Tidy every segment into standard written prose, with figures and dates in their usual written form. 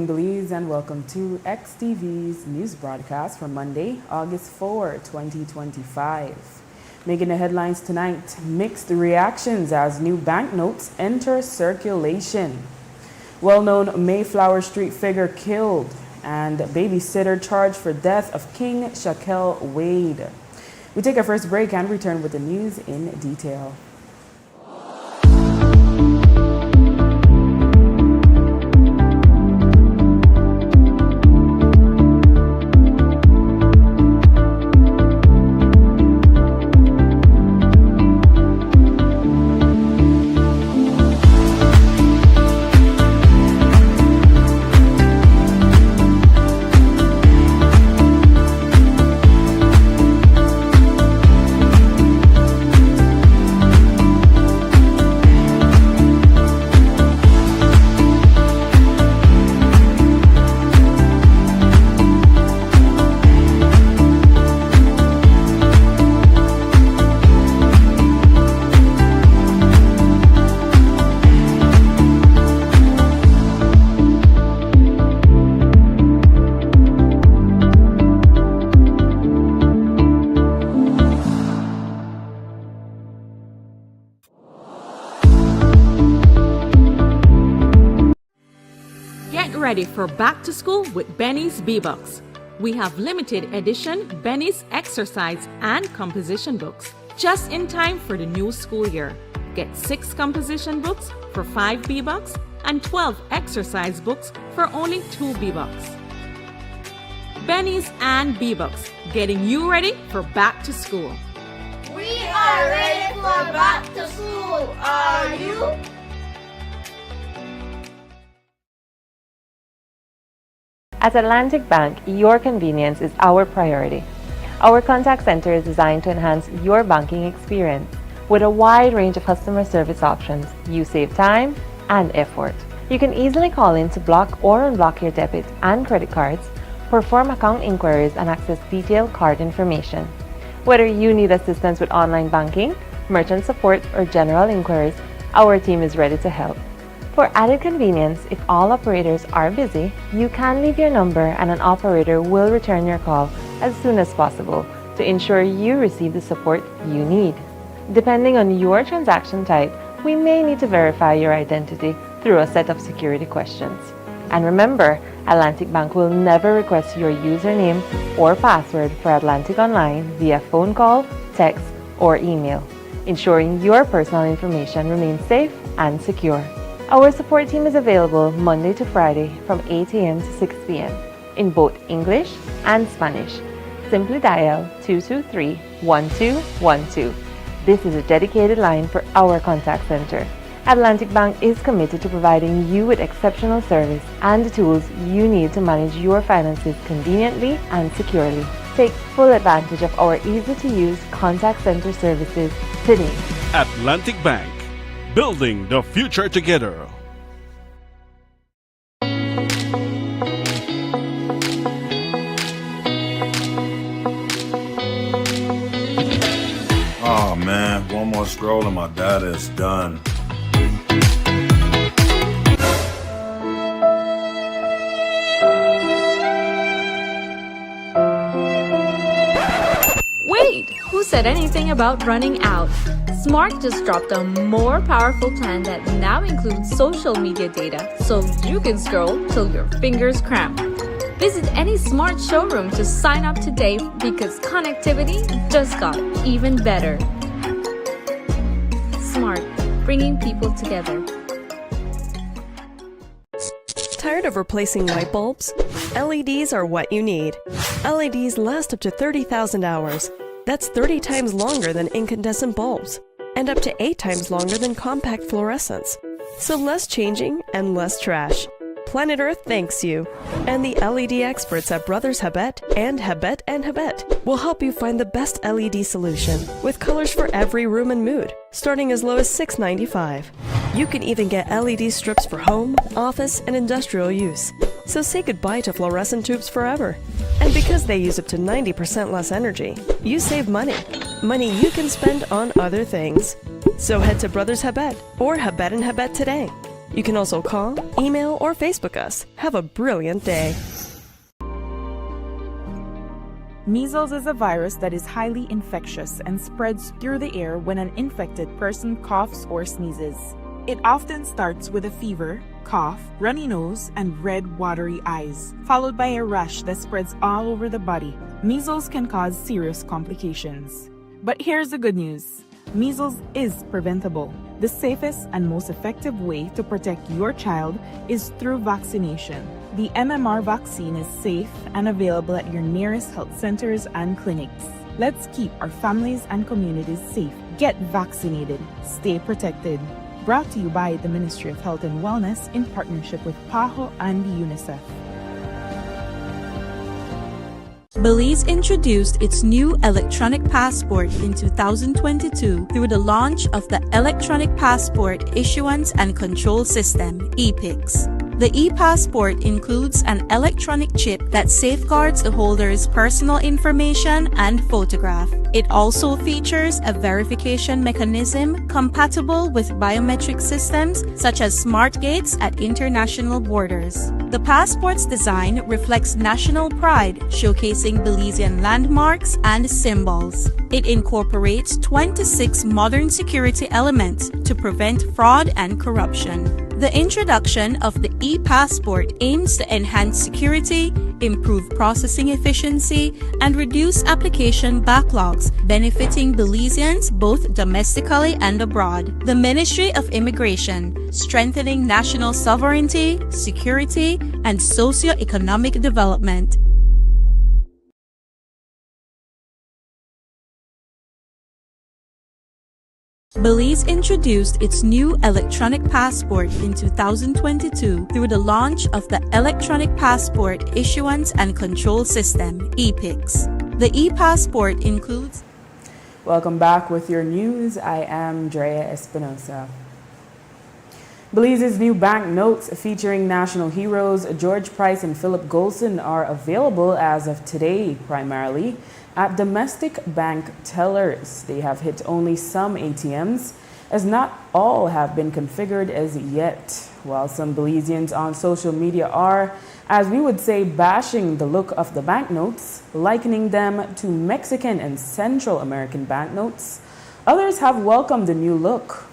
morning, Belize, and welcome to XTV's news broadcast for Monday, August 4, 2025. Making the headlines tonight, mixed reactions as new banknotes enter circulation. Well-known Mayflower Street figure killed, and babysitter charged for death of King Shaquille Wade. We take our first break and return with the news in detail. Ready for back to school with Benny's B-Books. We have limited edition Benny's exercise and composition books just in time for the new school year. Get 6 composition books for 5 B-Bucks and 12 exercise books for only 2 B-Bucks. Benny's and B-Books, getting you ready for back to school. We are ready for back to school. Are you? At Atlantic Bank, your convenience is our priority. Our contact center is designed to enhance your banking experience. With a wide range of customer service options, you save time and effort. You can easily call in to block or unblock your debit and credit cards, perform account inquiries, and access detailed card information. Whether you need assistance with online banking, merchant support, or general inquiries, our team is ready to help. For added convenience, if all operators are busy, you can leave your number and an operator will return your call as soon as possible to ensure you receive the support you need. Depending on your transaction type, we may need to verify your identity through a set of security questions. And remember, Atlantic Bank will never request your username or password for Atlantic Online via phone call, text, or email, ensuring your personal information remains safe and secure. Our support team is available Monday to Friday from 8 a.m. to 6 p.m. in both English and Spanish. Simply dial 223-1212. This is a dedicated line for our contact center. Atlantic Bank is committed to providing you with exceptional service and the tools you need to manage your finances conveniently and securely. Take full advantage of our easy-to-use contact center services today. Atlantic Bank. Building the future together. Oh man, one more scroll and my data is done. Wait, who said anything about running out? Smart just dropped a more powerful plan that now includes social media data, so you can scroll till your fingers cramp. Visit any Smart showroom to sign up today because connectivity just got even better. Smart, bringing people together. Tired of replacing light bulbs? LEDs are what you need. LEDs last up to 30,000 hours. That's 30 times longer than incandescent bulbs, and up to 8 times longer than compact fluorescents. So less changing and less trash. Planet Earth thanks you. And the LED experts at Brothers Habet and Habet will help you find the best LED solution with colors for every room and mood, starting as low as $6.95. You can even get LED strips for home, office, and industrial use. So say goodbye to fluorescent tubes forever. And because they use up to 90% less energy, you save money. Money you can spend on other things. So head to Brothers Habet or Habet and Habet today. You can also call, email, or Facebook us. Have a brilliant day. Measles is a virus that is highly infectious and spreads through the air when an infected person coughs or sneezes. It often starts with a fever, cough, runny nose, and red, watery eyes, followed by a rash that spreads all over the body. Measles can cause serious complications. But here's the good news. Measles is preventable. The safest and most effective way to protect your child is through vaccination. The MMR vaccine is safe and available at your nearest health centers and clinics. Let's keep our families and communities safe. Get vaccinated. Stay protected. Brought to you by the Ministry of Health and Wellness in partnership with PAHO and UNICEF. Belize introduced its new electronic passport in 2022 through the launch of the Electronic Passport Issuance and Control System, EPICS. The e-passport includes an electronic chip that safeguards the holder's personal information and photograph. It also features a verification mechanism compatible with biometric systems such as smart gates at international borders. The passport's design reflects national pride, showcasing Belizean landmarks and symbols. It incorporates 26 modern security elements to prevent fraud and corruption. The introduction of the e-passport aims to enhance security, improve processing efficiency, and reduce application backlogs, benefiting Belizeans both domestically and abroad. The Ministry of Immigration, strengthening national sovereignty, security, and socio-economic development. Belize introduced its new electronic passport in 2022 through the launch of the Electronic Passport Issuance and Control System, EPICS. The e-passport includes... Welcome back with your news. I am Drea Espinosa. Belize's new banknotes featuring national heroes George Price and Philip Golson are available as of today, primarily at domestic bank tellers. They have hit only some ATMs, as not all have been configured as yet. While some Belizeans on social media are, as we would say, bashing the look of the banknotes, likening them to Mexican and Central American banknotes, others have welcomed the new look.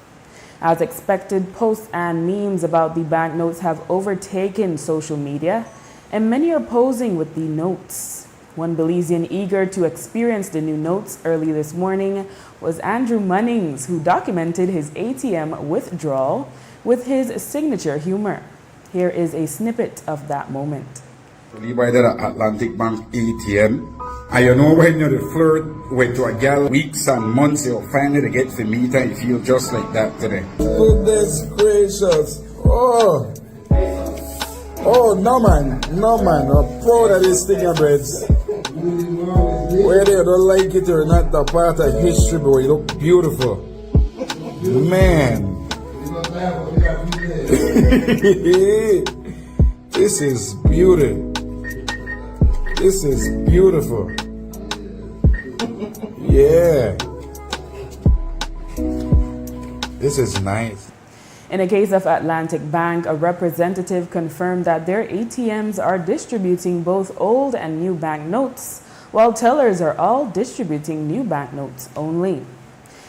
As expected, posts and memes about the banknotes have overtaken social media, and many are posing with the notes. One Belizean eager to experience the new notes early this morning was Andrew Munnings, who documented his ATM withdrawal with his signature humor. Here is a snippet of that moment. By the Atlantic Bank ATM, and you know when you're the flirt with a girl weeks and months, you'll finally get to meet her and you feel just like that today. Goodness gracious. No man, I'm proud of this thing, breads. Whether you don't like it or not, the part of history, but you look beautiful. Man. This is beauty. This is beautiful. Yeah. This is nice. In the case of Atlantic Bank, a representative confirmed that their ATMs are distributing both old and new banknotes, while tellers are all distributing new banknotes only.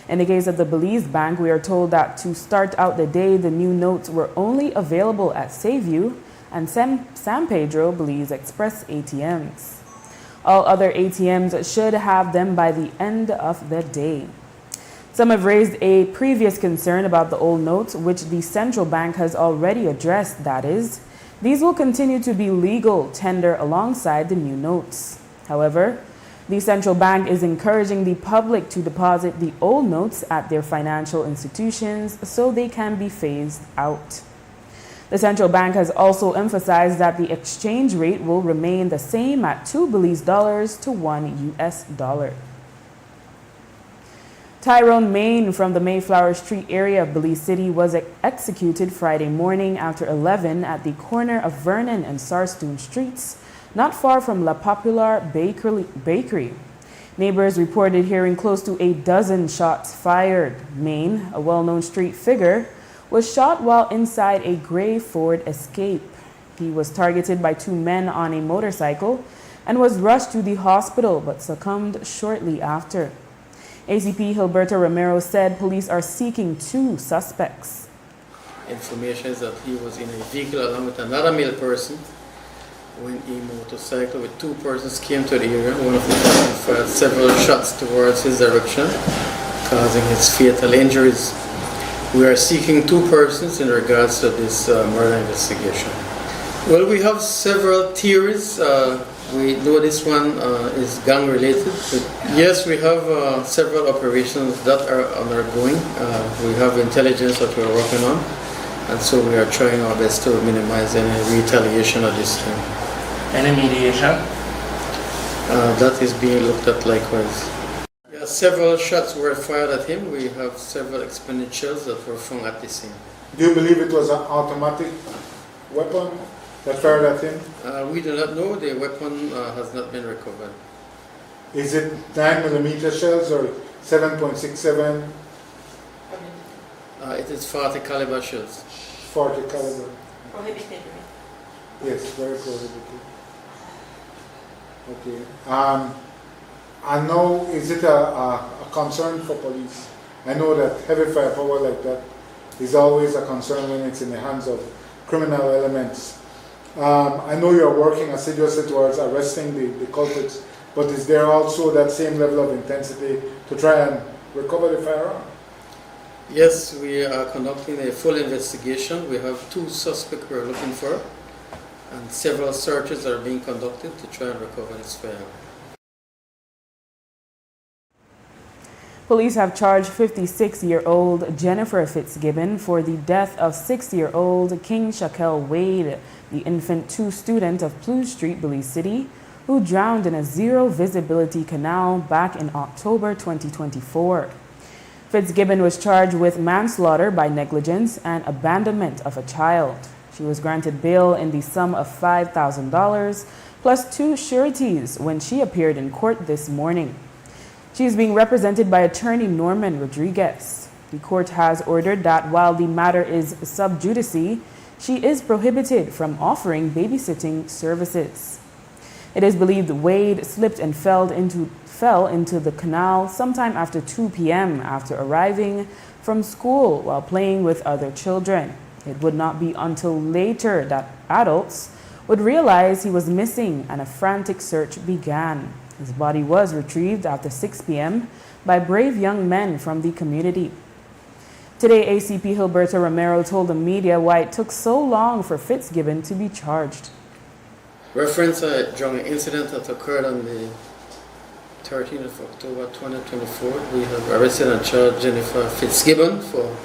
In the case of the Belize Bank, we are told that to start out the day, the new notes were only available at Sayview and San Pedro Belize Express ATMs. All other ATMs should have them by the end of the day. Some have raised a previous concern about the old notes, which the central bank has already addressed. That is, these will continue to be legal tender alongside the new notes. However, the central bank is encouraging the public to deposit the old notes at their financial institutions so they can be phased out. The central bank has also emphasized that the exchange rate will remain the same at 2 Belize dollars to $1 US. Tyrone Main from the Mayflower Street area of Belize City was executed Friday morning after 11 at the corner of Vernon and Sarstoon Streets, not far from La Popular Bakery. Neighbors reported hearing close to a dozen shots fired. Main, a well-known street figure, was shot while inside a gray Ford Escape. He was targeted by two men on a motorcycle and was rushed to the hospital but succumbed shortly after. ACP Gilberto Romero said police are seeking two suspects. Information is that he was in a vehicle along with another male person when a motorcycle with two persons came to the area. One of them fired several shots towards his direction, causing his fatal injuries. We are seeking two persons in regards to this murder investigation. Well, we have several theories. We know this one is gang related. But yes, we have several operations that are undergoing. We have intelligence that we're working on, and so we are trying our best to minimize any retaliation of this thing. Any mediation? That is being looked at likewise. Yeah, several shots were fired at him. We have several exploded shells that were found at the scene. Do you believe it was an automatic weapon that fired at him? We do not know. The weapon has not been recovered. Is it 9mm shells or 7.67? It is 40 caliber shells. 40 caliber. Prohibited. Yes, very prohibited. Okay. I know, is it a concern for police? I know that heavy firepower like that is always a concern when it's in the hands of criminal elements. I know you're working assiduously towards arresting the culprits, but is there also that same level of intensity to try and recover the firearm? Yes, we are conducting a full investigation. We have two suspects we're looking for, and several searches are being conducted to try and recover this firearm. Police have charged 56-year-old Jennifer Fitzgibbon for the death of 6-year-old King Shaquille Wade, the infant 2 student of Pluge Street, Belize City, who drowned in a zero-visibility canal back in October 2024. Fitzgibbon was charged with manslaughter by negligence and abandonment of a child. She was granted bail in the sum of $5,000 plus 2 sureties when she appeared in court this morning. She is being represented by attorney Norman Rodriguez. The court has ordered that while the matter is sub judice, she is prohibited from offering babysitting services. It is believed Wade slipped and fell into the canal sometime after 2 p.m. after arriving from school while playing with other children. It would not be until later that adults would realize he was missing and a frantic search began. His body was retrieved after 6 p.m. by brave young men from the community. Today, ACP Gilberto Romero told the media why it took so long for Fitzgibbon to be charged. Reference a drunk incident that occurred on the 13th of October 2024. We have arrested and charged Jennifer Fitzgibbon for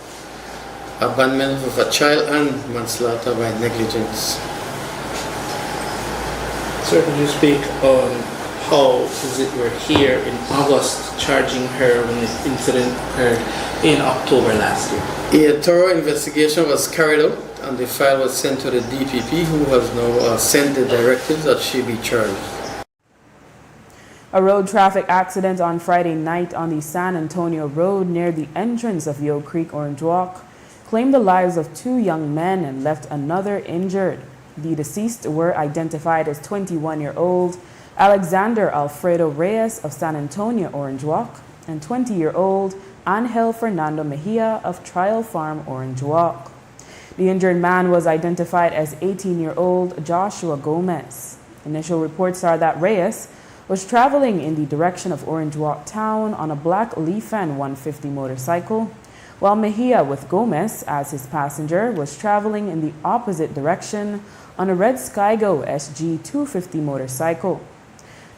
abandonment of a child and manslaughter by negligence. Sir, could you speak on how is it we're here in August charging her when this incident occurred in October last year? A thorough investigation was carried out and the file was sent to the DPP, who has now sent the directives that she be charged. A road traffic accident on Friday night on the San Antonio Road near the entrance of Yo Creek, Orange Walk, claimed the lives of 2 young men and left another injured. The deceased were identified as 21-year-old Alexander Alfredo Reyes of San Antonio, Orange Walk, and 20-year-old Angel Fernando Mejia of Trial Farm, Orange Walk. The injured man was identified as 18-year-old Joshua Gomez. Initial reports are that Reyes was traveling in the direction of Orange Walk Town on a black Leafan 150 motorcycle, while Mejia, with Gomez as his passenger, was traveling in the opposite direction on a red Skygo SG 250 motorcycle.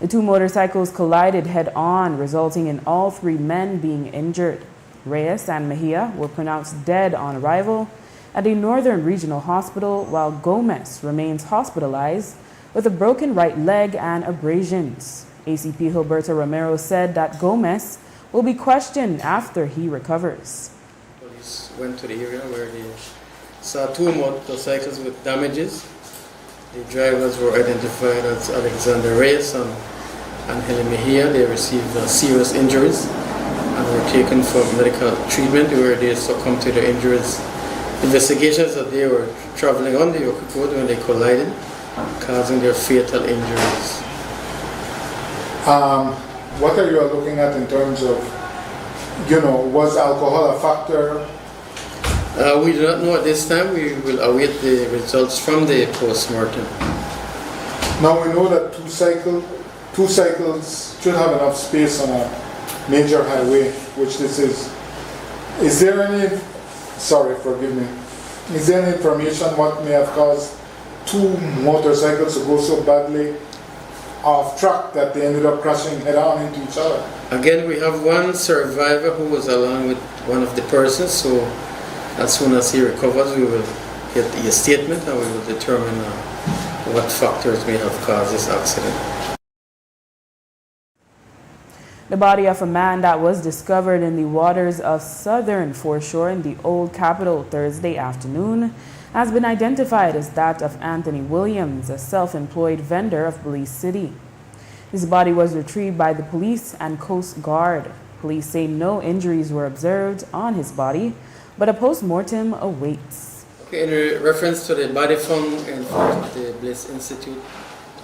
The 2 motorcycles collided head-on, resulting in all 3 men being injured. Reyes and Mejia were pronounced dead on arrival at a Northern Regional Hospital, while Gomez remains hospitalized with a broken right leg and abrasions. ACP Gilberto Romero said that Gomez will be questioned after he recovers. Police went to the area where they saw 2 motorcycles with damages. The drivers were identified as Alexander Reyes and Angel Mejia. They received serious injuries and were taken for medical treatment where they succumbed to their injuries Investigations that they were traveling on the Yokohama Road when they collided, causing their fatal injuries. What are you looking at in terms of, was alcohol a factor? We do not know at this time. We will await the results from the post-mortem. Now we know that two cycles should have enough space on a major highway, which this is. Is there any, sorry, forgive me, is there any information what may have caused two motorcycles to go so badly off track that they ended up crashing head on into each other? Again, we have one survivor who was along with one of the persons, so as soon as he recovers, we will get a statement and we will determine what factors may have caused this accident. The body of a man that was discovered in the waters of southern foreshore in the Old Capitol Thursday afternoon has been identified as that of Anthony Williams, a self-employed vendor of Belize City. His body was retrieved by the police and Coast Guard. Police say no injuries were observed on his body, but a post-mortem awaits. Okay, in reference to the body found in front of the Bliss Institute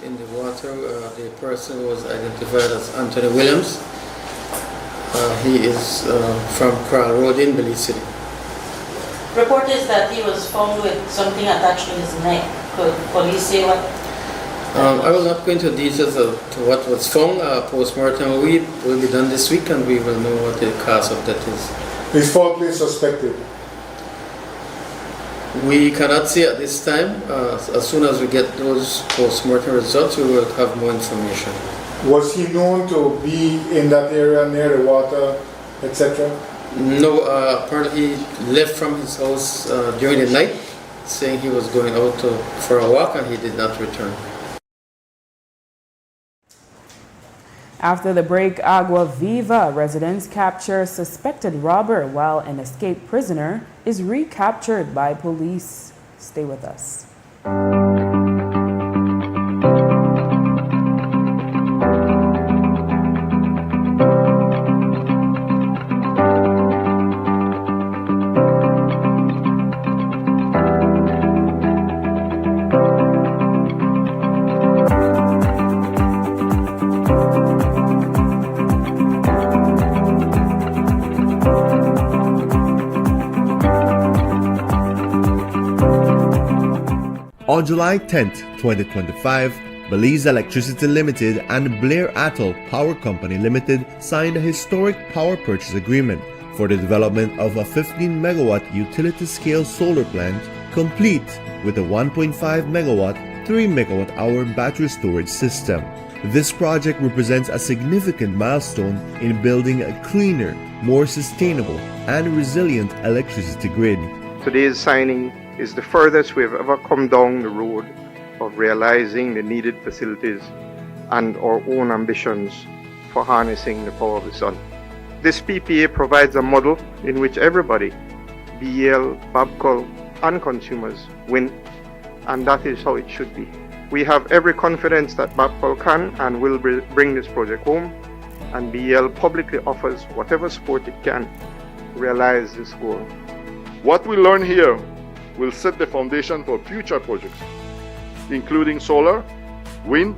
in the water, the person was identified as Anthony Williams. He is from Kral Road in Belize City. Report is that he was found with something attached to his neck. Could police say what? I will not go into details of to what was found. Post-mortem will be done this week and we will know what the cause of death is. Is foul play suspected? We cannot say at this time. As soon as we get those post-mortem results, we will have more information. Was he known to be in that area near the water, etc.? No, apparently he left from his house during the night, saying he was going out for a walk and he did not return. After the break, Agua Viva residents capture suspected robber while an escaped prisoner is recaptured by police. Stay with us. On July 10, 2025, Belize Electricity Limited and Blair Atoll Power Company Limited signed a historic power purchase agreement for the development of a 15-megawatt utility-scale solar plant, complete with a 1.5-megawatt, 3-megawatt-hour battery storage system. This project represents a significant milestone in building a cleaner, more sustainable, and resilient electricity grid. Today's signing is the furthest we've ever come down the road of realizing the needed facilities and our own ambitions for harnessing the power of the sun. This PPA provides a model in which everybody, BEL, Babcock, and consumers win, and that is how it should be. We have every confidence that Babcock can and will bring this project home, and BEL publicly offers whatever support it can to realize this goal. What we learn here will set the foundation for future projects, including solar, wind,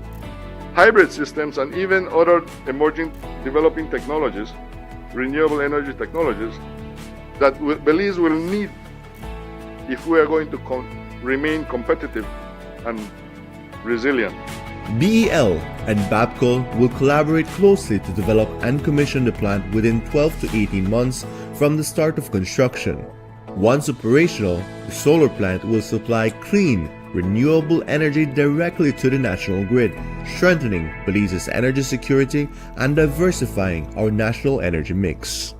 hybrid systems, and even other emerging developing technologies, renewable energy technologies, that Belize will need if we are going to remain competitive and resilient. BEL and Babcock will collaborate closely to develop and commission the plant within 12 to 18 months from the start of construction. Once operational, the solar plant will supply clean, renewable energy directly to the national grid, strengthening Belize's energy security and diversifying our national energy mix.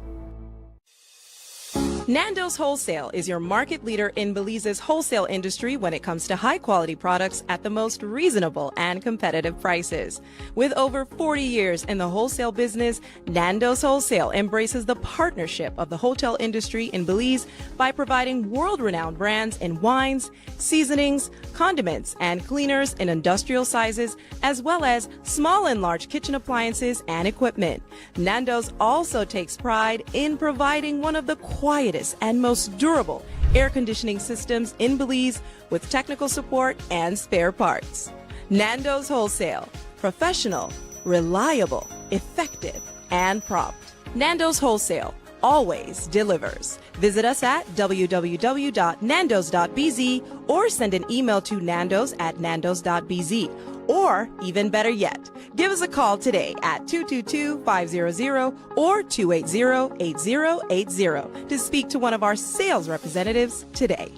Nando's Wholesale is your market leader in Belize's wholesale industry when it comes to high-quality products at the most reasonable and competitive prices. With over 40 years in the wholesale business, Nando's Wholesale embraces the partnership of the hotel industry in Belize by providing world-renowned brands in wines, seasonings, condiments, and cleaners in industrial sizes, as well as small and large kitchen appliances and equipment. Nando's also takes pride in providing one of the quietest and most durable air conditioning systems in Belize with technical support and spare parts. Nando's Wholesale. Professional, reliable, effective, and prompt. Nando's Wholesale always delivers. Visit us at www.nandos.bz or send an email to nandos@nandos.bz. Or, even better yet, give us a call today at 222-500 or 280-8080 to speak to one of our sales representatives today.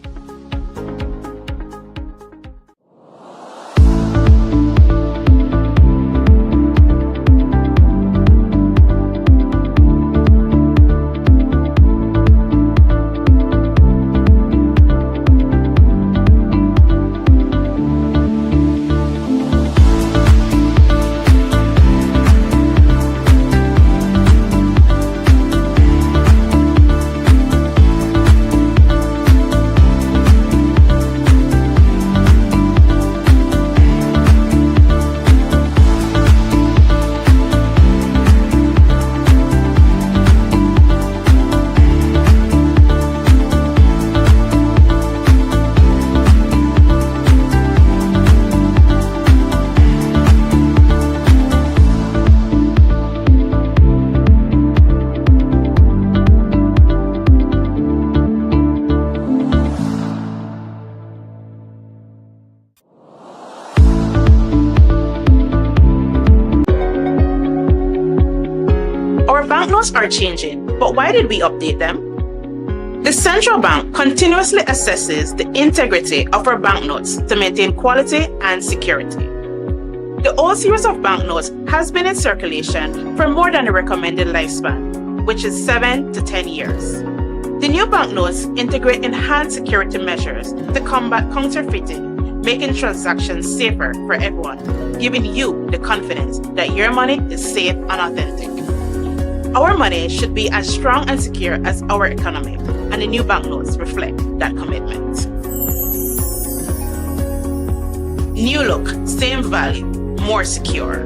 Banknotes are changing, but why did we update them? The central bank continuously assesses the integrity of our banknotes to maintain quality and security. The old series of banknotes has been in circulation for more than the recommended lifespan, which is 7 to 10 years. The new banknotes integrate enhanced security measures to combat counterfeiting, making transactions safer for everyone, giving you the confidence that your money is safe and authentic. Our money should be as strong and secure as our economy, and the new banknotes reflect that commitment. New look, same value, more secure.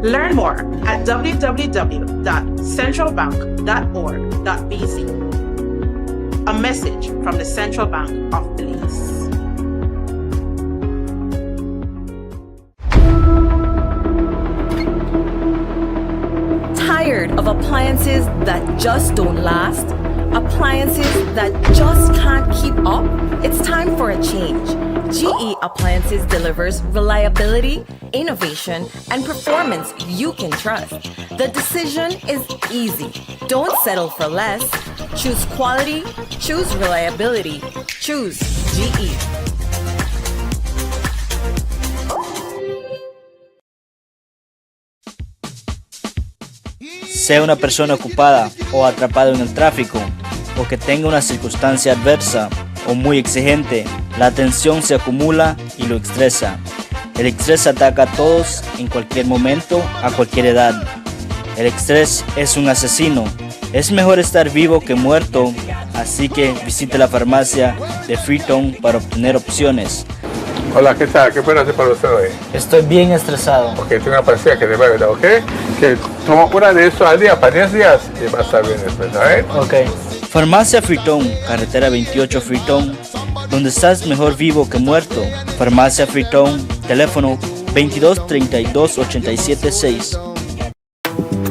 Learn more at www.centralbank.org.bz. A message from the Central Bank of Belize. Tired of appliances that just don't last? Appliances that just can't keep up? It's time for a change. GE Appliances delivers reliability, innovation, and performance you can trust. The decision is easy. Don't settle for less. Choose quality, choose reliability, choose GE. Sea una persona ocupada o atrapado en el tráfico, o que tenga una circunstancia adversa o muy exigente, la tensión se acumula y lo estresa. El estrés ataca a todos en cualquier momento, a cualquier edad. El estrés es un asesino. Es mejor estar vivo que muerto, así que visite la farmacia de Freetown para obtener opciones. Hola, ¿qué tal? ¿Qué puedo hacer para usted hoy? Estoy bien estresado. Ok, tengo una pastilla que le va a ayudar, ¿ok? Que toma una de eso al día para 10 días y va a estar bien después, ¿sabes? Ok. Farmacia Freetown, carretera 28 Freetown, donde estás mejor vivo que muerto. Farmacia Freetown, teléfono 22 32 87 6.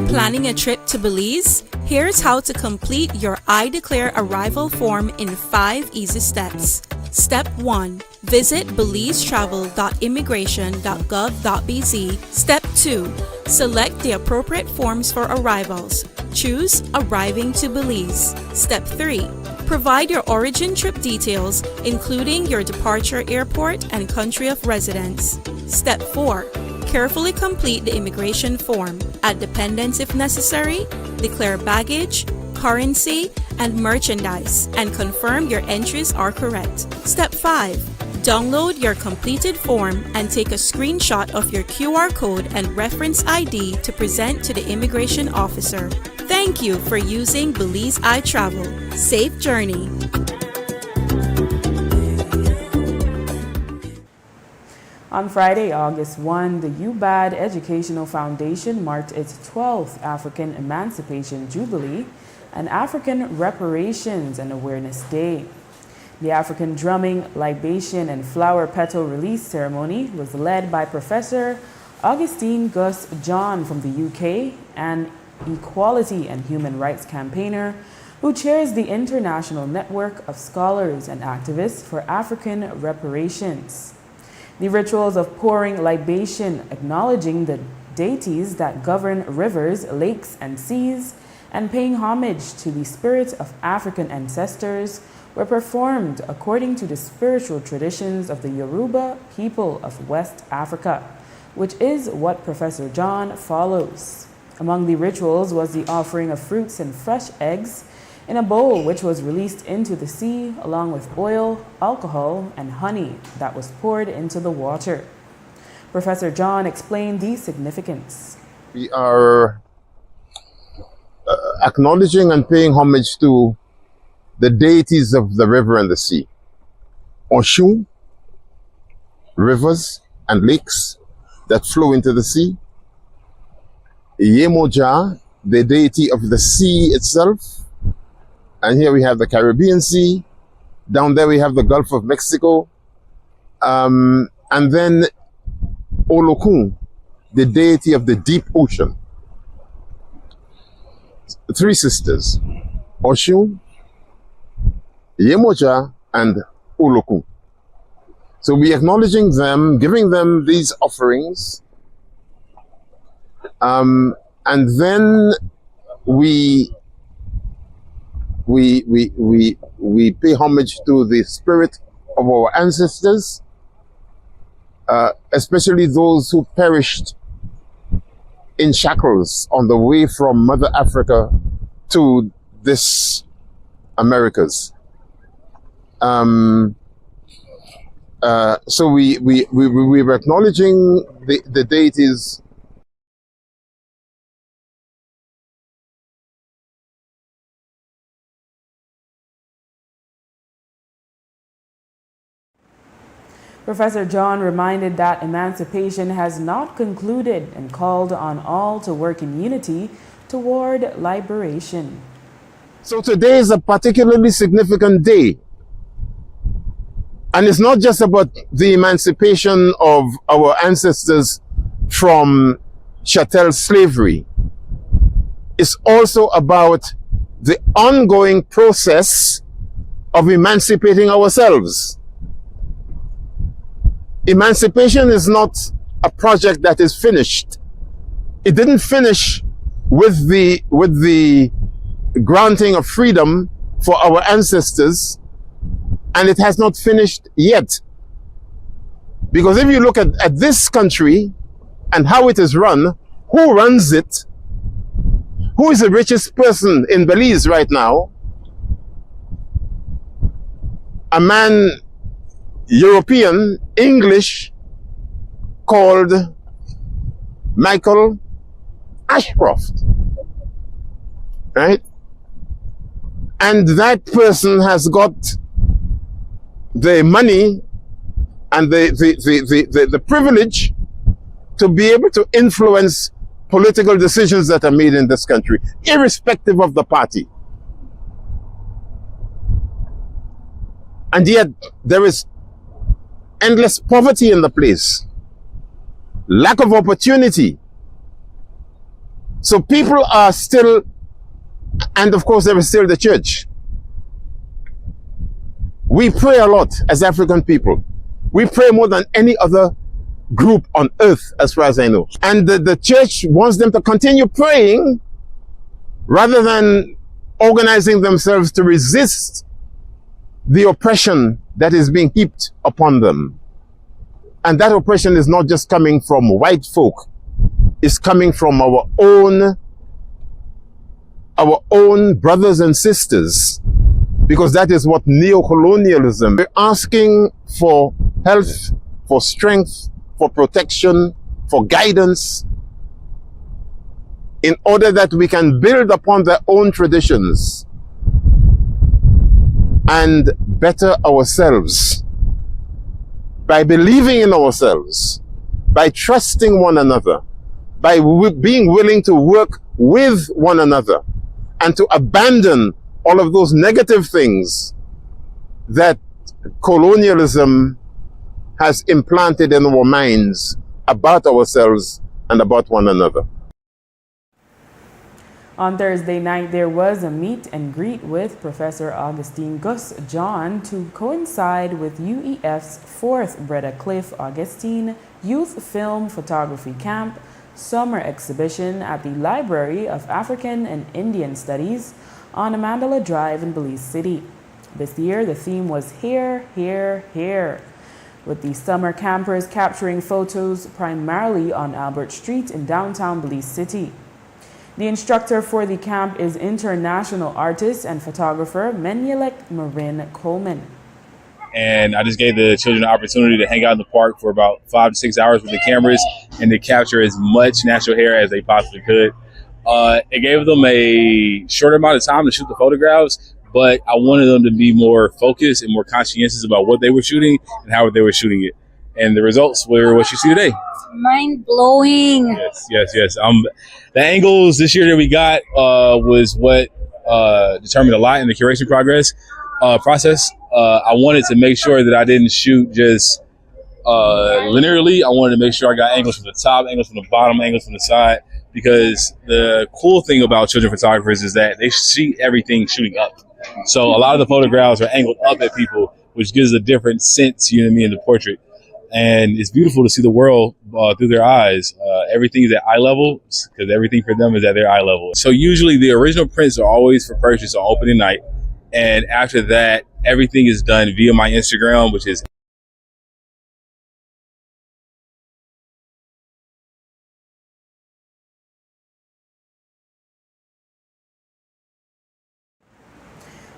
Planning a trip to Belize? Here's how to complete your I Declare Arrival form in 5 easy steps. Step 1. Visit belizetravel.immigration.gov.bz. Step 2. Select the appropriate forms for arrivals. Choose Arriving to Belize. Step 3. Provide your origin trip details, including your departure airport and country of residence. Step 4. Carefully complete the immigration form. Add dependents if necessary. Declare baggage, currency, and merchandise, and confirm your entries are correct. Step 5. Download your completed form and take a screenshot of your QR code and reference ID to present to the immigration officer. Thank you for using Belize iTravel. Safe journey. On Friday, August 1, the UBAD Educational Foundation marked its 12th African Emancipation Jubilee and African Reparations and Awareness Day. The African Drumming, Libation, and Flower Petal Release ceremony was led by Professor Augustine Gus John from the UK, an equality and human rights campaigner who chairs the International Network of Scholars and Activists for African Reparations. The rituals of pouring libation, acknowledging the deities that govern rivers, lakes, and seas, and paying homage to the spirit of African ancestors were performed according to the spiritual traditions of the Yoruba people of West Africa, which is what Professor John follows. Among the rituals was the offering of fruits and fresh eggs in a bowl which was released into the sea, along with oil, alcohol, and honey that was poured into the water. Professor John explained the significance. We are acknowledging and paying homage to the deities of the river and the sea. Oshun, rivers and lakes that flow into the sea. Yemoja, the deity of the sea itself. And here we have the Caribbean Sea. Down there we have the Gulf of Mexico. And then Olokun, the deity of the deep ocean. Three sisters, Oshun, Yemoja, and Olokun. So we acknowledging them, giving them these offerings, and then we pay homage to the spirit of our ancestors, especially those who perished in shackles on the way from Mother Africa to this Americas. So we were acknowledging the deities. Professor John reminded that emancipation has not concluded and called on all to work in unity toward liberation. So today is a particularly significant day. And it's not just about the emancipation of our ancestors from chattel slavery. It's also about the ongoing process of emancipating ourselves. Emancipation is not a project that is finished. It didn't finish with the granting of freedom for our ancestors, and it has not finished yet. Because if you look at this country and how it is run, who runs it? Who is the richest person in Belize right now? A man, European, English, called Michael Ashcroft, right? And that person has got the money and the privilege to be able to influence political decisions that are made in this country, irrespective of the party. And yet there is endless poverty in the place, lack of opportunity. So people are still, and of course there is still the church. We pray a lot as African people. We pray more than any other group on earth, as far as I know. And the church wants them to continue praying rather than organizing themselves to resist the oppression that is being heaped upon them. And that oppression is not just coming from white folk, it's coming from our own brothers and sisters, because that is what neocolonialism. We're asking for health, for strength, for protection, for guidance, in order that we can build upon their own traditions and better ourselves by believing in ourselves, by trusting one another, by being willing to work with one another, and to abandon all of those negative things that colonialism has implanted in our minds about ourselves and about one another. On Thursday night, there was a meet and greet with Professor Augustine Gus John to coincide with UEF's 4th Breda Cliff Augustine Youth Film Photography Camp Summer Exhibition at the Library of African and Indian Studies on Amandala Drive in Belize City. This year, the theme was Here, Here, Here, with the summer campers capturing photos primarily on Albert Street in downtown Belize City. The instructor for the camp is international artist and photographer Menyelek Marin Coleman. And I just gave the children the opportunity to hang out in the park for about 5 to 6 hours with the cameras and to capture as much natural hair as they possibly could. It gave them a short amount of time to shoot the photographs, but I wanted them to be more focused and more conscientious about what they were shooting and how they were shooting it. And the results were what you see today. Mind blowing. Yes. The angles this year that we got was what determined a lot in the curation process. I wanted to make sure that I didn't shoot just linearly. I wanted to make sure I got angles from the top, angles from the bottom, angles from the side, because the cool thing about children photographers is that they see everything shooting up. So a lot of the photographs are angled up at people, which gives a different sense, you know what I mean, in the portrait. And it's beautiful to see the world through their eyes. Everything is at eye level because everything for them is at their eye level. So usually the original prints are always for purchase on opening night. And after that, everything is done via my Instagram, which is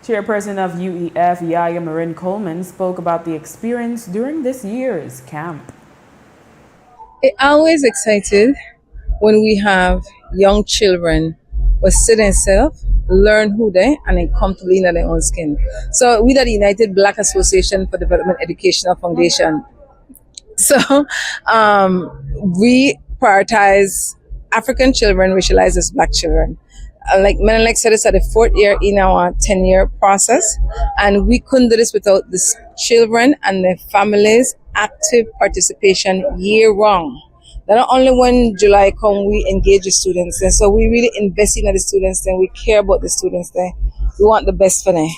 Chairperson of UEF, Yaya Marin Coleman, spoke about the experience during this year's camp. It's always excited when we have young children who sit themselves, learn who they, and then come to lean on their own skin. So we are the United Black Association for Development Educational Foundation. So we prioritize African children, racialized as Black children. Like Menelik said, it's at the 4th year in our 10-year process, and we couldn't do this without the children and their families' active participation year-round. Not only when July come, we engage the students, and so we really invest in the students, and we care about the students there. We want the best for them,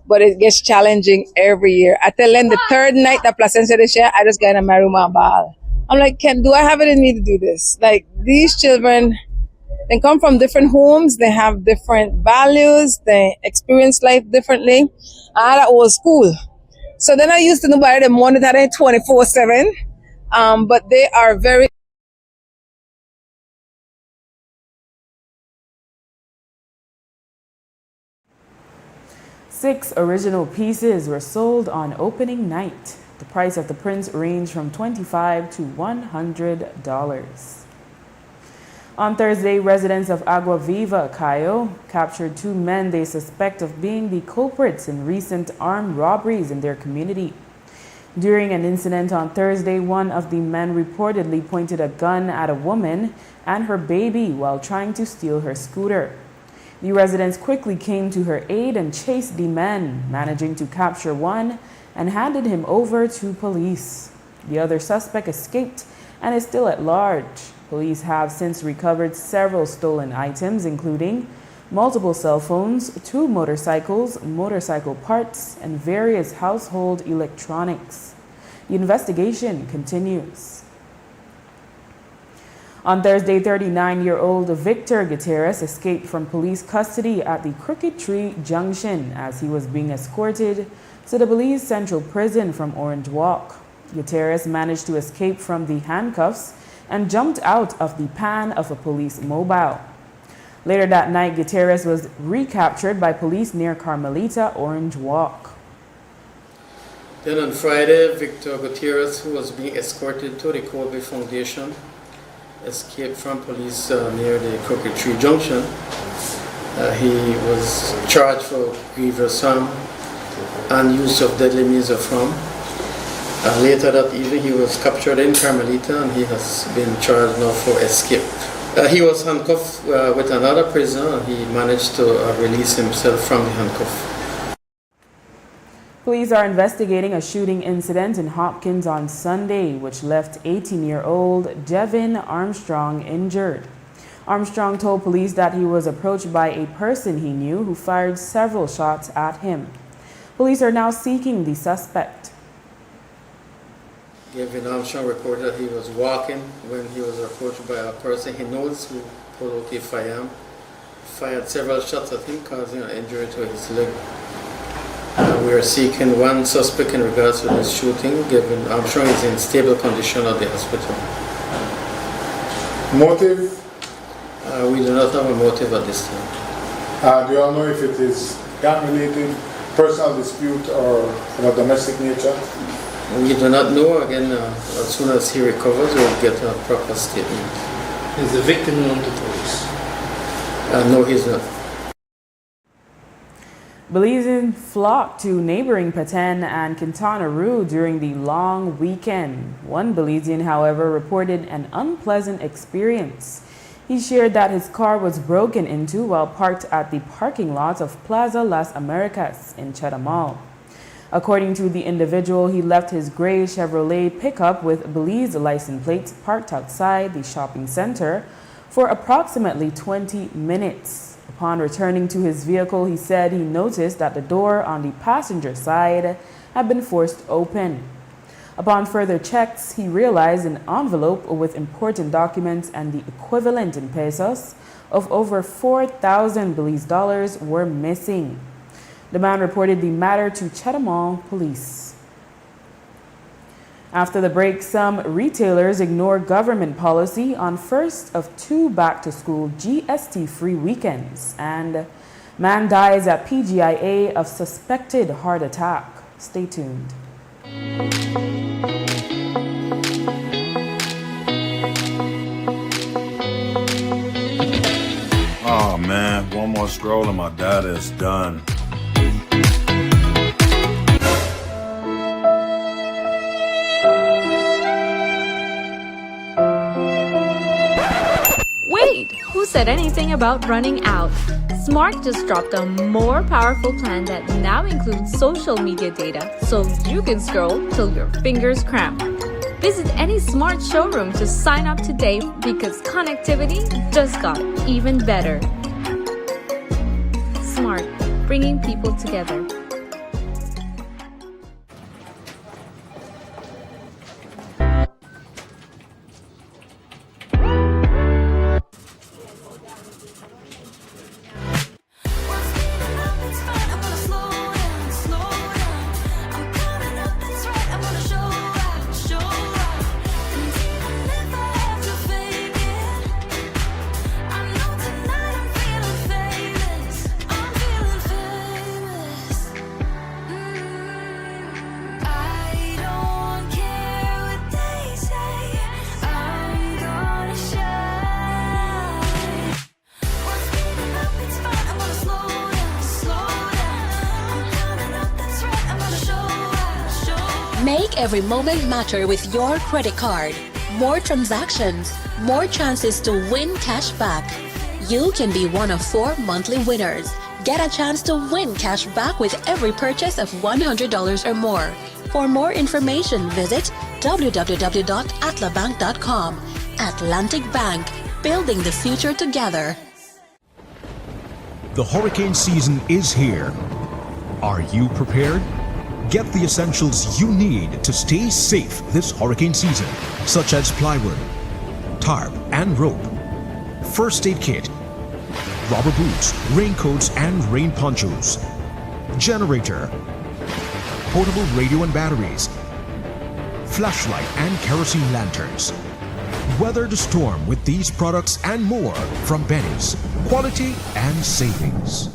but it gets challenging every year. I tell them the 3rd night that Placencia this year, I just got in my room and ball. I'm like, do I have it in me to do this? Like, these children, they come from different homes, they have different values, they experience life differently. I had an old school. So then I used to know about them monitoring 24/7, but they are very... Six original pieces were sold on opening night. The price of the prints ranged from $25 to $100. On Thursday, residents of Agua Viva, Cayo, captured 2 men they suspect of being the culprits in recent armed robberies in their community. During an incident on Thursday, one of the men reportedly pointed a gun at a woman and her baby while trying to steal her scooter. The residents quickly came to her aid and chased the men, managing to capture one and handed him over to police. The other suspect escaped and is still at large. Police have since recovered several stolen items, including multiple cell phones, 2 motorcycles, motorcycle parts, and various household electronics. The investigation continues. On Thursday, 39-year-old Victor Gutierrez escaped from police custody at the Crooked Tree Junction as he was being escorted to the Belize Central Prison from Orange Walk. Gutierrez managed to escape from the handcuffs and jumped out of the pan of a police mobile. Later that night, Gutierrez was recaptured by police near Carmelita Orange Walk. Then on Friday, Victor Gutierrez, who was being escorted to the Kobe Foundation, escaped from police near the Crooked Tree Junction. He was charged for grievous harm and use of deadly means of harm. Later that evening, he was captured in Carmelita and he has been charged now for escape He was handcuffed with another prisoner. He managed to release himself from the handcuff. Police are investigating a shooting incident in Hopkins on Sunday, which left 18-year-old Devin Armstrong injured. Armstrong told police that he was approached by a person he knew who fired several shots at him. Police are now seeking the suspect. Devin Armstrong reported that he was walking when he was approached by a person he knows who pulled out a firearm, fired several shots at him, causing an injury to his leg. We are seeking one suspect in regards to this shooting. Devin Armstrong is in stable condition at the hospital. Motive? We do not have a motive at this time. Do you all know if it is gang-related, personal dispute, or of a domestic nature? We do not know. Again, as soon as he recovers, we'll get a proper statement. Is the victim known to police? No, he's not. Belizeans flocked to neighboring Peten and Quintana Roo during the long weekend. One Belizean, however, reported an unpleasant experience. He shared that his car was broken into while parked at the parking lot of Plaza Las Americas in Chetumal. According to the individual, he left his gray Chevrolet pickup with Belize license plates parked outside the shopping center for approximately 20 minutes. Upon returning to his vehicle, he said he noticed that the door on the passenger side had been forced open. Upon further checks, he realized an envelope with important documents and the equivalent in pesos of over 4,000 Belize dollars were missing. The man reported the matter to Chetumal police. After the break, some retailers ignore government policy on first of two back-to-school GST-free weekends, and man dies at PGIA of suspected heart attack. Stay tuned. Oh man, one more scroll and my data is done. Wait, who said anything about running out? Smart just dropped a more powerful plan that now includes social media data, so you can scroll till your fingers cramp. Visit any Smart showroom to sign up today because connectivity just got even better. Smart, bringing people together. Make every moment matter with your credit card. More transactions, more chances to win cash back. You can be one of 4 monthly winners. Get a chance to win cash back with every purchase of $100 or more. For more information, visit www.atlabank.com. Atlantic Bank, building the future together. The hurricane season is here. Are you prepared? Get the essentials you need to stay safe this hurricane season, such as plywood, tarp and rope, first aid kit, rubber boots, raincoats and rain ponchos, generator, portable radio and batteries, flashlight and kerosene lanterns. Weather the storm with these products and more from Benny's. Quality and savings.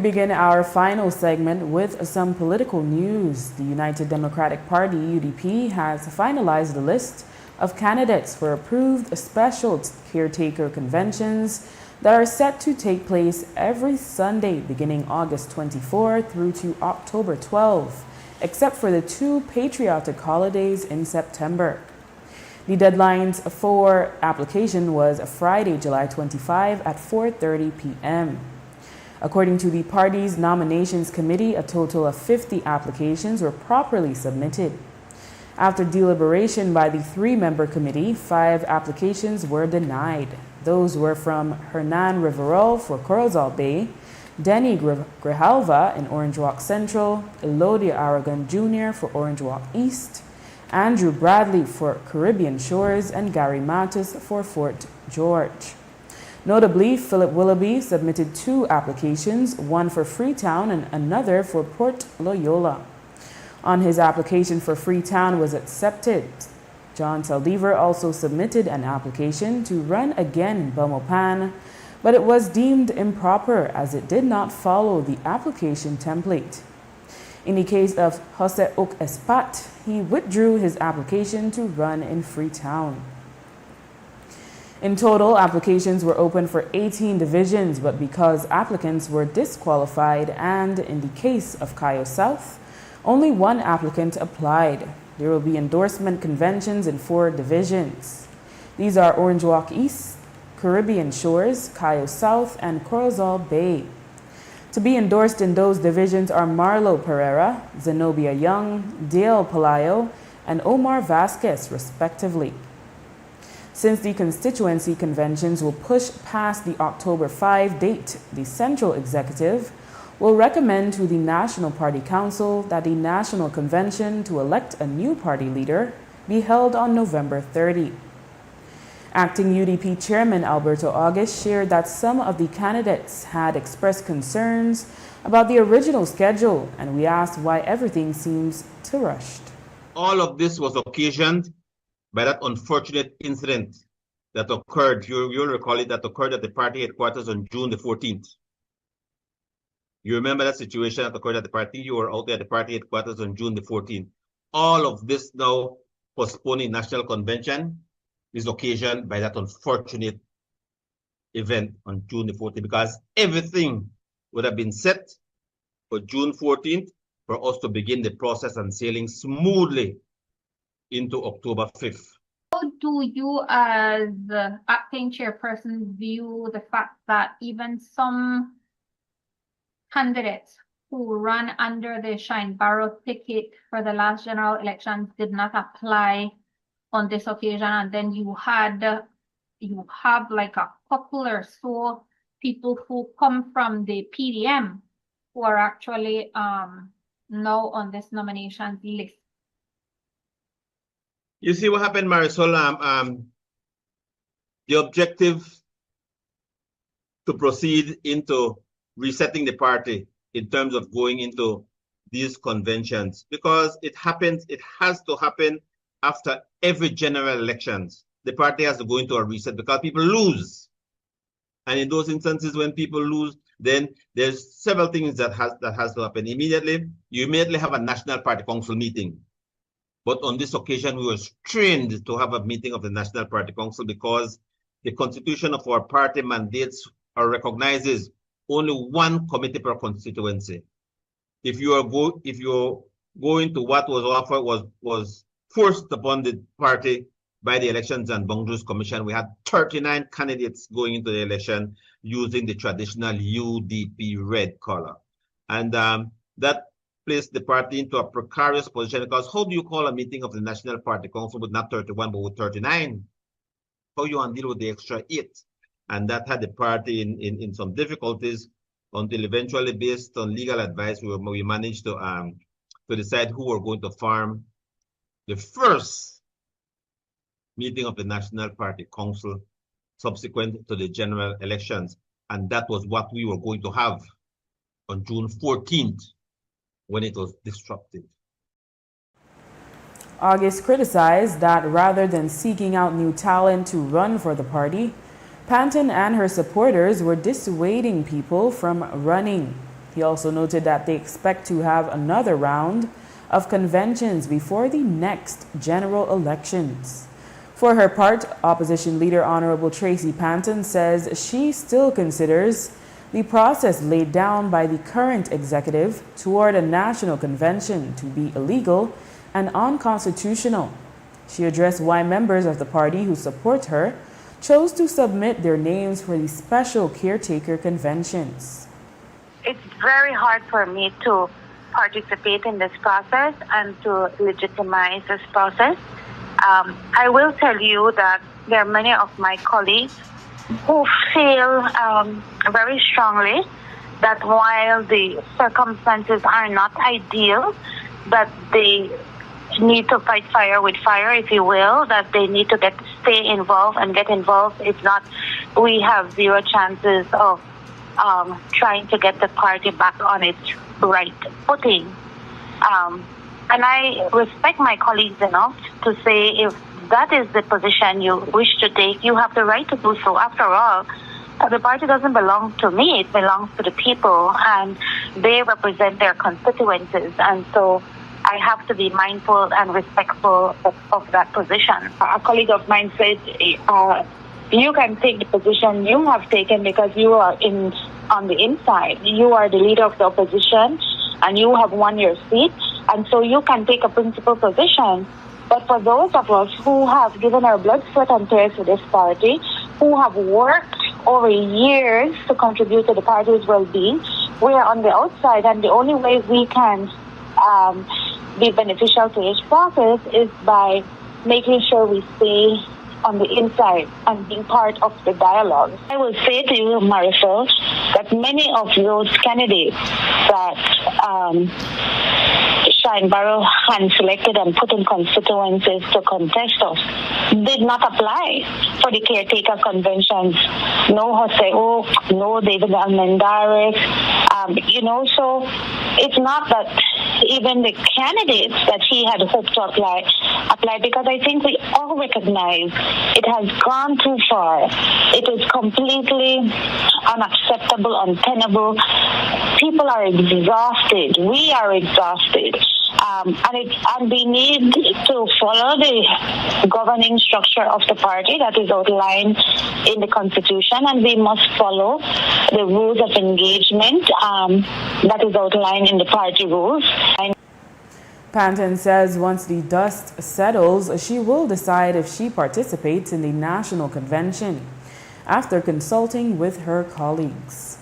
begin our final segment with some political news. The United Democratic Party, UDP, has finalized the list of candidates for approved special caretaker conventions that are set to take place every Sunday beginning August 24 through to October 12, except for the 2 patriotic holidays in September. The deadline for application was Friday, July 25 at 4:30 p.m. According to the party's nominations committee, a total of 50 applications were properly submitted. After deliberation by the 3-member committee, 5 applications were denied. Those were from Hernan Riverol for Corozal Bay, Denny Grijalva in Orange Walk Central, Elodia Aragon Jr. for Orange Walk East, Andrew Bradley for Caribbean Shores, and Gary Matus for Fort George. Notably, Philip Willoughby submitted 2 applications, one for Freetown and another for Port Loyola. On his application for Freetown was accepted. John Saldivar also submitted an application to run again in Belmopan, but it was deemed improper as it did not follow the application template. In the case of Jose Oak Espat, he withdrew his application to run in Freetown. In total, applications were open for 18 divisions, but because applicants were disqualified and, in the case of Cayo South, only 1 applicant applied, there will be endorsement conventions in 4 divisions. These are Orange Walk East, Caribbean Shores, Cayo South, and Corozal Bay. To be endorsed in those divisions are Marlo Pereira, Zenobia Young, Dale Palayo, and Omar Vasquez, respectively. Since the constituency conventions will push past the October 5 date, the Central Executive will recommend to the National Party Council that the National Convention to elect a new party leader be held on November 30. Acting UDP Chairman Alberto August shared that some of the candidates had expressed concerns about the original schedule, and we asked why everything seems too rushed. All of this was occasioned by that unfortunate incident that occurred, you'll recall it, that occurred at the party headquarters on June the 14th. You remember that situation that occurred at the party? You were out there at the party headquarters on June the 14th. All of this now postponing National Convention is occasioned by that unfortunate event on June the 14th, because everything would have been set for June 14th for us to begin the process and sailing smoothly into October 5th. How do you as acting chairperson view the fact that even some candidates who ran under the Shine Barrow ticket for the last general elections did not apply on this occasion, and then you have like a couple or so people who come from the PDM who are actually now on this nomination list? You see what happened, Marisol? The objective to proceed into resetting the party in terms of going into these conventions, because it has to happen after every general elections. The party has to go into a reset because people lose. And in those instances when people lose, then there's several things that has to happen. Immediately, you immediately have a National Party Council meeting. But on this occasion, we were strained to have a meeting of the National Party Council because the constitution of our party mandates or recognizes only 1 committee per constituency. If you're going to what was offered was forced upon the party by the Elections and Boundaries Commission, we had 39 candidates going into the election using the traditional UDP red color. And that placed the party into a precarious position, because how do you call a meeting of the National Party Council with not 31 but with 39? How you deal with the extra 8? And that had the party in some difficulties until eventually, based on legal advice, we managed to decide who were going to form the first meeting of the National Party Council subsequent to the general elections. And that was what we were going to have on June 14th when it was disrupted. August criticized that rather than seeking out new talent to run for the party, Panton and her supporters were dissuading people from running. He also noted that they expect to have another round of conventions before the next general elections. For her part, opposition leader Honorable Tracy Panton says she still considers the process laid down by the current executive toward a national convention to be illegal and unconstitutional. She addressed why members of the party who support her chose to submit their names for the special caretaker conventions. It's very hard for me to participate in this process and to legitimize this process. I will tell you that there are many of my colleagues who feel very strongly that while the circumstances are not ideal, that they need to fight fire with fire, if you will, that they need to stay involved and get involved. If not, we have zero chances of trying to get the party back on its right footing. And I respect my colleagues enough to say if that is the position you wish to take, you have the right to do so. After all, the party doesn't belong to me, it belongs to the people, and they represent their constituencies. And so I have to be mindful and respectful of that position. A colleague of mine said, you can take the position you have taken because you are on the inside. You are the leader of the opposition and you have won your seat, and so you can take a principal position. But for those of us who have given our blood, sweat, and tears to this party, who have worked over years to contribute to the party's well-being, we are on the outside, and the only way we can be beneficial to this process is by making sure we stay on the inside and being part of the dialogue. I will say to you, Marisol, that many of those candidates that Shine Barrow hand selected and put in constituencies to contest us did not apply for the caretaker conventions. No Jose Oak, no David Almendares, so it's not that even the candidates that he had hoped to apply, because I think we all recognize it has gone too far. It is completely unacceptable, untenable. People are exhausted. We are exhausted. And we need to follow the governing structure of the party that is outlined in the Constitution, and we must follow the rules of engagement that is outlined in the party rules. Panton says once the dust settles, she will decide if she participates in the national convention after consulting with her colleagues.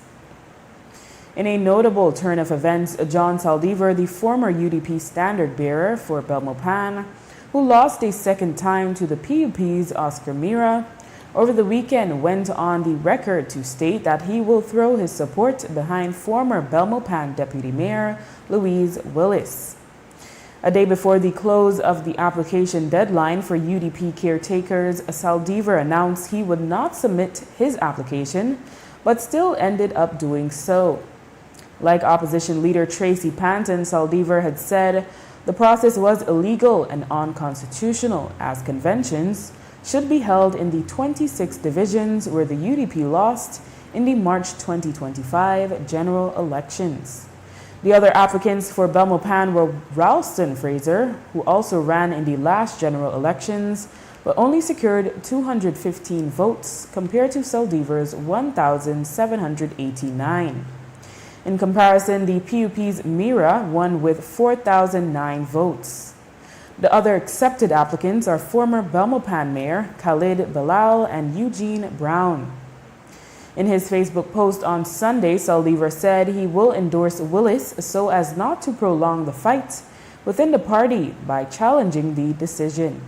In a notable turn of events, John Saldivar, the former UDP standard bearer for Belmopan, who lost a second time to the PUP's Oscar Mira, over the weekend went on the record to state that he will throw his support behind former Belmopan Deputy Mayor Louise Willis. A day before the close of the application deadline for UDP caretakers, Saldivar announced he would not submit his application, but still ended up doing so. Like opposition leader Tracy Panton, Saldivar had said the process was illegal and unconstitutional, as conventions should be held in the 26 divisions where the UDP lost in the March 2025 general elections. The other applicants for Belmopan were Ralston Fraser, who also ran in the last general elections, but only secured 215 votes compared to Saldivar's 1,789. In comparison, the PUP's Mira won with 4,009 votes. The other accepted applicants are former Belmopan Mayor Khalid Bilal and Eugene Brown. In his Facebook post on Sunday, Saldivar said he will endorse Willis so as not to prolong the fight within the party by challenging the decision.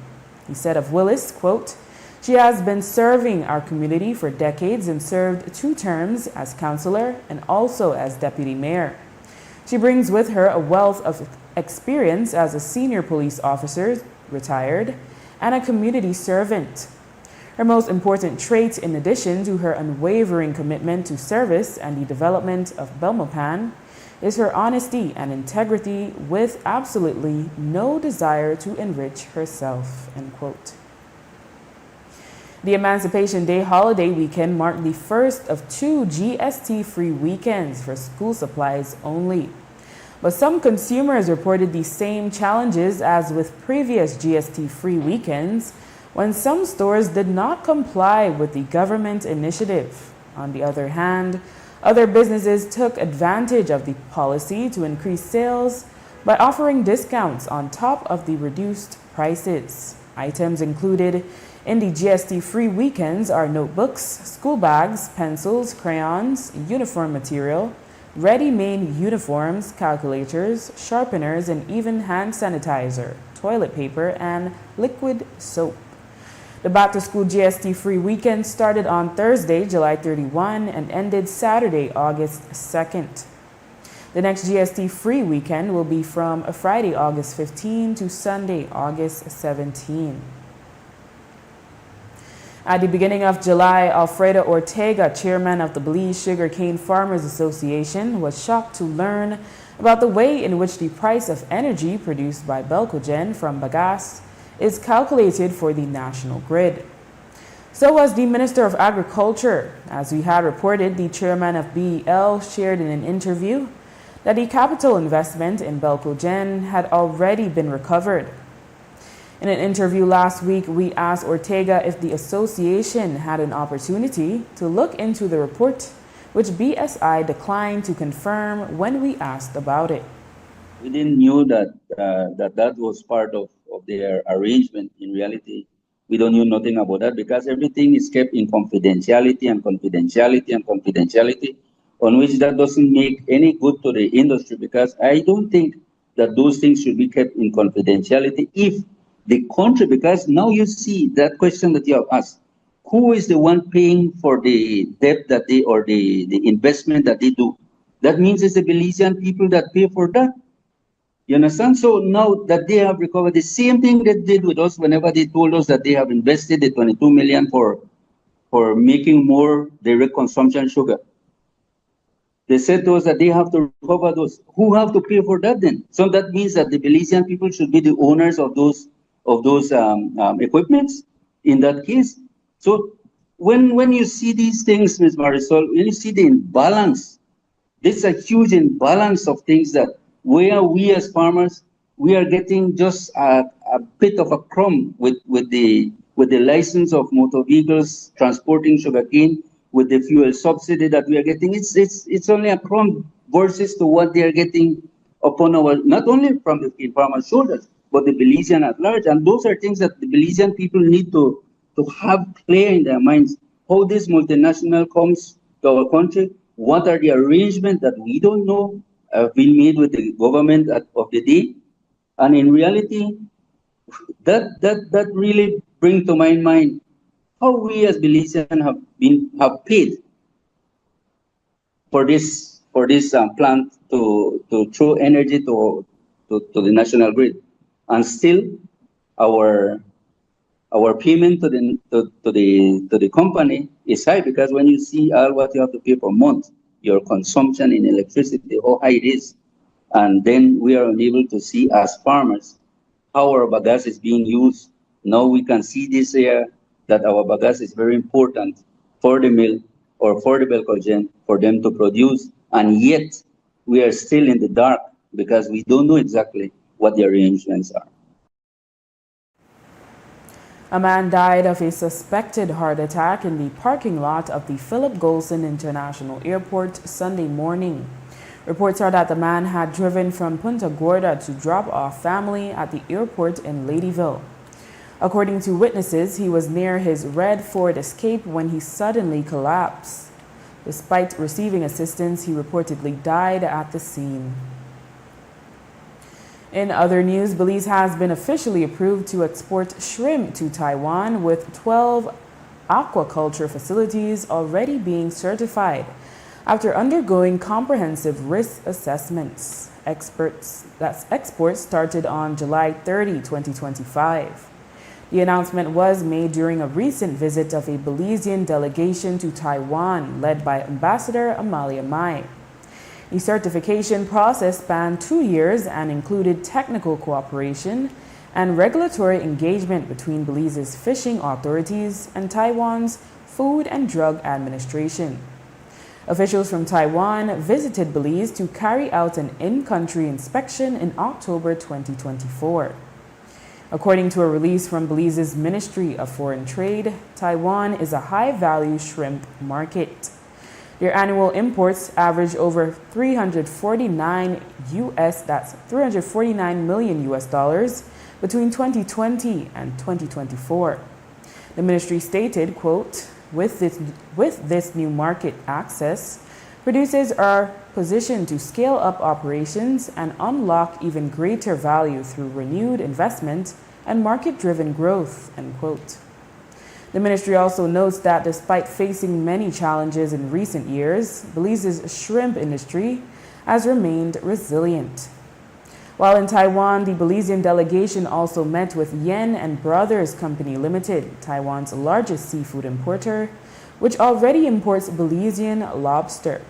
He said of Willis, quote, "She has been serving our community for decades and served 2 terms as councillor and also as deputy mayor. She brings with her a wealth of experience as a senior police officer, retired, and a community servant. Her most important trait, in addition to her unwavering commitment to service and the development of Belmopan, is her honesty and integrity with absolutely no desire to enrich herself," end quote. The Emancipation Day holiday weekend marked the first of 2 GST-free weekends for school supplies only. But some consumers reported the same challenges as with previous GST-free weekends when some stores did not comply with the government initiative. On the other hand, other businesses took advantage of the policy to increase sales by offering discounts on top of the reduced prices. Items included in the GST-free weekends are notebooks, school bags, pencils, crayons, uniform material, ready-made uniforms, calculators, sharpeners, and even hand sanitizer, toilet paper, and liquid soap. The back-to-school GST-free weekend started on Thursday, July 31, and ended Saturday, August 2nd. The next GST-free weekend will be from Friday, August 15 to Sunday, August 17. At the beginning of July, Alfredo Ortega, chairman of the Belize Sugarcane Farmers Association, was shocked to learn about the way in which the price of energy produced by Belcogen from bagasse is calculated for the national grid. So was the Minister of Agriculture. As we had reported, the chairman of BEL shared in an interview that the capital investment in Belcogen had already been recovered. In an interview last week, we asked Ortega if the association had an opportunity to look into the report, which BSI declined to confirm when we asked about it. We didn't know that that was part of their arrangement. In reality, we don't know nothing about that because everything is kept in confidentiality and confidentiality and confidentiality, on which that doesn't make any good to the industry, because I don't think that those things should be kept in confidentiality if the country, because now you see that question that you have asked, who is the one paying for the debt that they, or the investment that they do? That means it's the Belizean people that pay for that. You understand? So now that they have recovered, the same thing they did with us whenever they told us that they have invested the 22 million for making more direct consumption sugar. They said to us that they have to recover those. Who have to pay for that then? So that means that the Belizean people should be the owners of those equipments in that case. So when you see these things, Ms. Marisol, when you see the imbalance, there's a huge imbalance of things that where we as farmers, we are getting just a bit of a crumb with the license of motor vehicles transporting sugarcane, with the fuel subsidy that we are getting. It's only a crumb versus to what they are getting upon our, not only from the cane farmers' shoulders, but the Belizean at large. And those are things that the Belizean people need to have clear in their minds. How this multinational comes to our country, what are the arrangements that we don't know have been made with the government of the day. And in reality, that really brings to my mind how we as Belizean have paid for this plant to throw energy to the national grid, and still our payment to the company is high, because when you see all what you have to pay per month, your consumption in electricity, how high it is, and then we are unable to see as farmers how our bagasse is being used. Now we can see this here, that our bagasse is very important for the mill or for the Belcogen, for them to produce, and yet we are still in the dark because we don't know exactly what the arrangements are. A man died of a suspected heart attack in the parking lot of the Philip Golson International Airport Sunday morning. Reports are that the man had driven from Punta Gorda to drop off family at the airport in Ladyville. According to witnesses, he was near his red Ford Escape when he suddenly collapsed. Despite receiving assistance, he reportedly died at the scene. In other news, Belize has been officially approved to export shrimp to Taiwan, with 12 aquaculture facilities already being certified after undergoing comprehensive risk assessments. Exports started on July 30, 2025. The announcement was made during a recent visit of a Belizean delegation to Taiwan, led by Ambassador Amalia Mai. The certification process spanned 2 years and included technical cooperation and regulatory engagement between Belize's fishing authorities and Taiwan's Food and Drug Administration. Officials from Taiwan visited Belize to carry out an in-country inspection in October 2024. According to a release from Belize's Ministry of Foreign Trade, Taiwan is a high-value shrimp market. Their annual imports average over 349 million US dollars between 2020 and 2024. The ministry stated, quote, with this new market access, producers are positioned to scale up operations and unlock even greater value through renewed investment and market-driven growth, end quote. The ministry also notes that despite facing many challenges in recent years, Belize's shrimp industry has remained resilient. While in Taiwan, the Belizean delegation also met with Yen and Brothers Company Limited, Taiwan's largest seafood importer, which already imports Belizean lobster.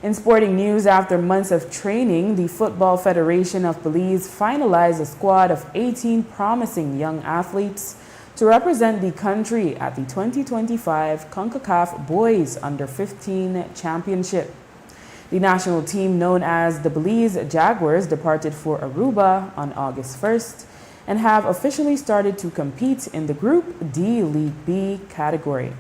In sporting news, after months of training, the Football Federation of Belize finalized a squad of 18 promising young athletes to represent the country at the 2025 CONCACAF Boys Under-15 Championship. The national team, known as the Belize Jaguars, departed for Aruba on August 1st and have officially started to compete in the Group D League B category.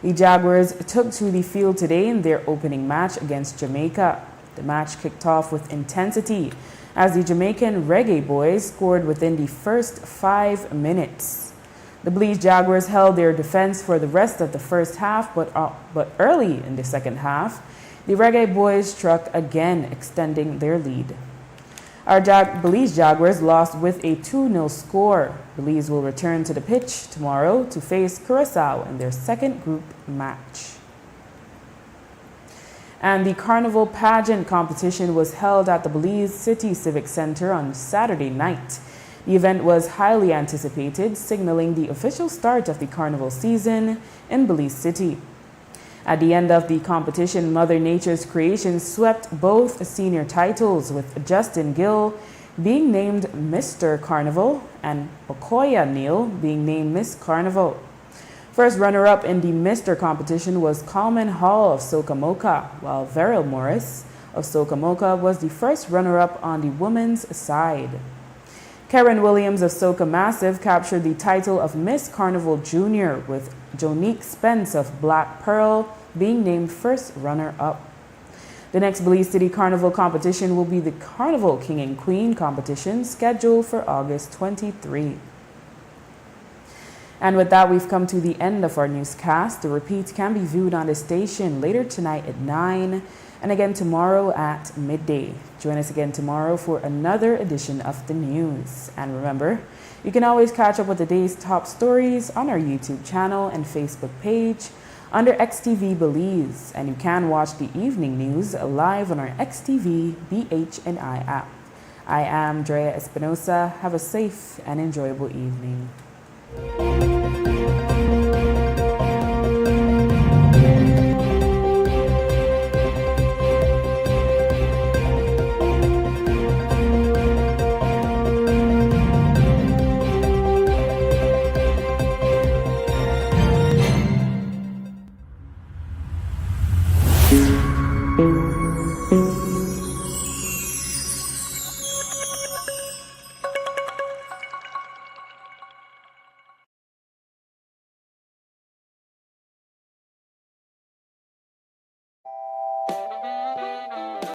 The Jaguars took to the field today in their opening match against Jamaica. The match kicked off with intensity as the Jamaican Reggae Boys scored within the first 5 minutes. The Belize Jaguars held their defense for the rest of the first half, but early in the second half, the Reggae Boys struck again, extending their lead. Our Belize Jaguars lost with a 2-0 score. Belize will return to the pitch tomorrow to face Curaçao in their second group match. And the Carnival Pageant competition was held at the Belize City Civic Center on Saturday night. The event was highly anticipated, signaling the official start of the carnival season in Belize City. At the end of the competition, Mother Nature's creations swept both senior titles, with Justin Gill being named Mr. Carnival and Okoya Neal being named Miss Carnival. First runner-up in the Mr. competition was Coleman Hall of Sokamoka, while Veril Morris of Sokamoka was the first runner-up on the women's side. Karen Williams of Soka Massive captured the title of Miss Carnival Junior, with Jonique Spence of Black Pearl being named first runner-up. The next Belize City Carnival competition will be the Carnival King and Queen competition, scheduled for August 23. And with that, we've come to the end of our newscast. The repeat can be viewed on the station later tonight at 9 and again tomorrow at midday. Join us again tomorrow for another edition of the news. And remember, you can always catch up with the day's top stories on our YouTube channel and Facebook page under XTV Belize. And you can watch the evening news live on our XTV BHNI app. I am Drea Espinosa. Have a safe and enjoyable evening.